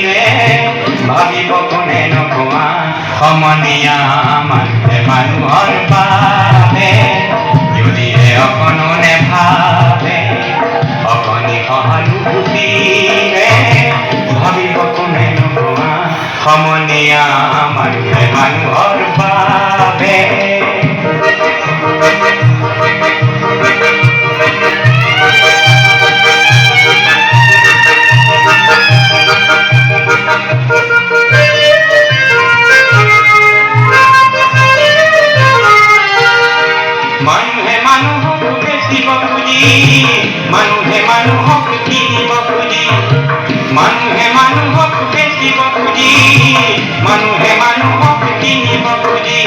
রে ভাবিব কোনে নকোৱা সমনীয়া মানুহে মানুহৰ বাবে যদিহে অকণো নেভাবে অকণি সহানুভূতিৰে ভাবিব কোনে নকোৱা সমনীয়া মানুহে মানুহৰ বাবে মানুহে মানুহক বেচিব খুজি মানুহে মানুহক কিনিব খুজি মানুহে মানুহক বেচিব খুজি মানুহে মানুহক কিনিব খুজি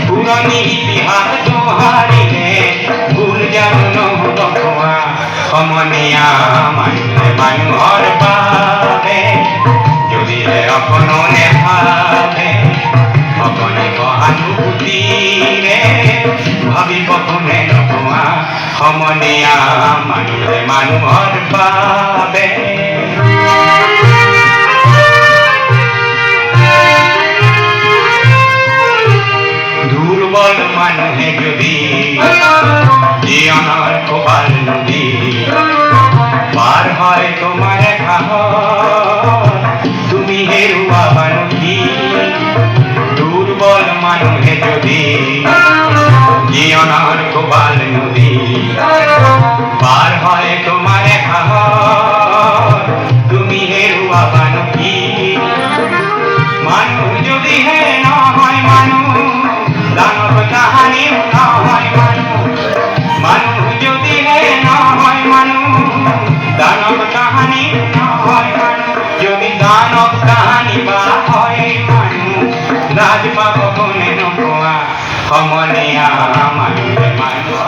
পুৰণি ইতিহাস দোহাৰিলে ভুল জানো নহ'ব কোৱা সমনীয়া মানুহে মানুহৰ বাবে যদিহে অকণো নেভাবে অকণি সহানুভূতিৰে ভাবিব কোনে নকোৱা সমনীয়া মানুহে মানুহৰ বাবে দুৰ্বল মানুহে যদি জীৱনৰ কোবাল নদী পাৰ হয় তোমাৰ সাহস তুমি হেৰুৱাবা নেকি দুৰ্বল মানুহে যদি জীৱনৰ কোবাল নদী পাৰ হয় তোমাৰ সাহস তুমি হেৰুৱাবা নেকি মানুহ যদিহে নহয় মানুহ দানৱ কাহানিও নহয় মানুহ যদিহে নহয় মানুহ দানৱ কাহানিও নহয় মানুহ যদি দানৱ কাহানি বা হয় মানুহ লাজ পাব কোনে নকোৱা সমনীয়া মানুহে মানুহ